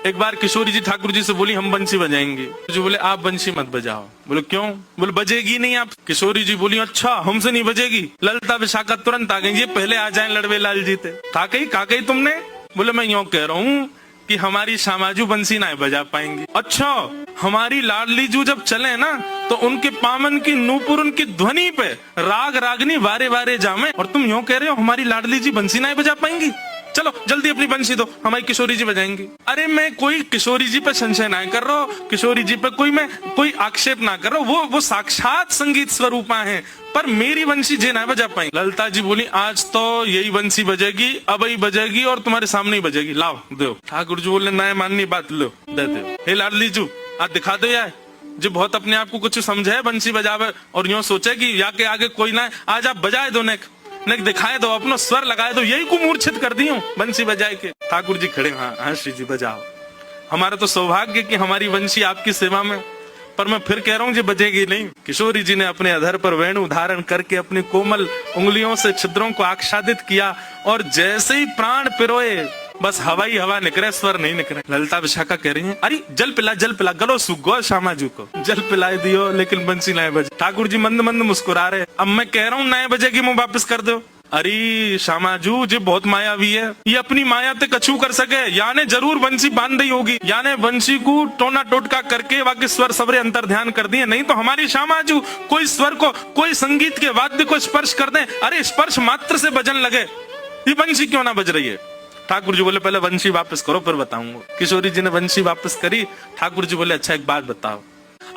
एक बार किशोरी जी ठाकुर जी से बोली हम बंसी बजाएंगे। जो बोले आप बंसी मत बजाओ। बोले क्यों? बोले बजेगी नहीं आप। किशोरी जी बोली अच्छा हमसे नहीं बजेगी। ललता विशाखा तुरंत आ गई, ये पहले आ जाए लड़वे लाल जी थे। का कही तुमने? बोले मैं यूं कह रहा हूँ कि हमारी श्यामाजू बंसी ना बजा पाएंगी। अच्छा हमारी लाडली जू जब चले ना तो उनके पामन की नूपुर उनकी ध्वनि पे राग रागनी वारे वारे जामे, और तुम यूं कह रहे हो हमारी लाडली जी बंसी ना बजा पाएंगी। चलो जल्दी अपनी बंसी दो, हमारी किशोरी जी बजाएंगी। अरे मैं कोई किशोरी जी पे संशय ना कर रहा हूँ, किशोरी जी पे कोई आक्षेप ना कर रहा हूँ, वो साक्षात संगीत स्वरूपा है, पर मेरी बंसी जे ना बजा पाई। ललता जी बोली आज तो यही बंसी बजेगी, अब ही बजेगी और तुम्हारे सामने ही बजेगी, लाओ दो। ठाकुर जी बोले ना माननी बात, लो दे दो। हे लाडली जू आज दिखा दो यार, जो बहुत अपने आप को कुछ समझे बंसी बजावे और यूं सोचे कि या के आगे कोई ना, आज आप बजाए दो, नेक दिखाए दो, अपना स्वर लगाए दो, यही को मूर्छित कर दी हूँ बंसी बजाए के। ठाकुर जी खड़े, हाँ श्री जी बजाओ, हमारा तो सौभाग्य कि हमारी बंसी आपकी सेवा में, पर मैं फिर कह रहा हूँ जी बजेगी नहीं। किशोरी जी ने अपने अधर पर वेणु धारण करके अपनी कोमल उंगलियों से छिद्रों को आच्छादित किया और जैसे ही प्राण पिरोए बस हवा ही हवा निकले, स्वर नहीं निकले। ललता विशाखा कह रही है अरे जल पिला गलो सुगो श्यामाजू को जल पिला दियो लेकिन बंसी नए बजे। ठाकुर जी मंद मंद मुस्कुरा रहे, अब मैं कह रहा हूँ नए बजेगी मुंह वापस कर दो। अरे श्यामाजू जी बहुत मायावी है, ये अपनी माया ते कछू कर सके, याने जरूर बंसी बांध दी होगी, याने बंसी को टोना टोटका करके बाकी स्वर सबरे अंतर ध्यान कर दिए, नहीं तो हमारी श्यामाजू कोई स्वर को कोई संगीत के वाद्य को स्पर्श कर दे, अरे स्पर्श मात्र से बजन लगे, ये बंसी क्यों ना बज रही है। ठाकुर जी बोले पहले बंसी वापस करो फिर बताऊंगा। किशोरी जी ने बंसी वापस करी। ठाकुर जी बोले अच्छा एक बात बताओ,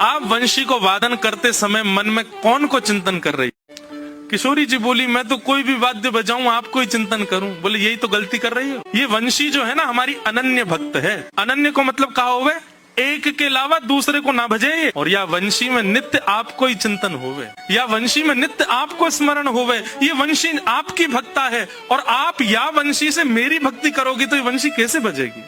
आप वंशी को वादन करते समय मन में कौन को चिंतन कर रही? किशोरी जी बोली मैं तो कोई भी वाद्य बजाऊं आपको ही चिंतन करूं। बोले यही तो गलती कर रही हो, ये वंशी जो है ना हमारी अनन्य भक्त है। अनन्य को मतलब कहा होवे एक के अलावा दूसरे को ना भजे, और या वंशी में नित्य आपको ही चिंतन होवे, या वंशी में नित्य आपको स्मरण होवे, ये वंशी आपकी भक्ता है और आप या वंशी से मेरी भक्ति करोगी तो ये वंशी कैसे बजेगी।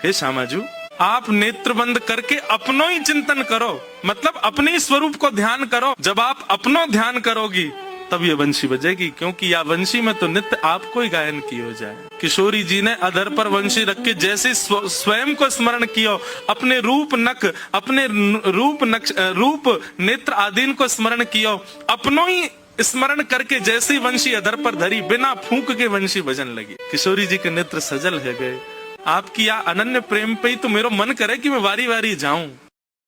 हे श्यामाजू आप नेत्र बंद करके अपनो ही चिंतन करो, मतलब अपने स्वरूप को ध्यान करो, जब आप अपनो ध्यान करोगी तब ये वंशी बजेगी, क्योंकि या वंशी में तो नित्य आपको ही गायन की हो जाए। किशोरी जी ने अधर पर वंशी रख के जैसे स्वयं को स्मरण किया, अपने रूप नक अपने रूप नेत्र आदि को स्मरण किया, अपनो ही स्मरण करके जैसे ही वंशी अधर पर धरी बिना फूंक के वंशी बजन लगी। किशोरी जी के नेत्र सजल है गए, आपकी या अनन्य प्रेम पे ही तो मेरा मन करे कि मैं वारी वारी जाऊं।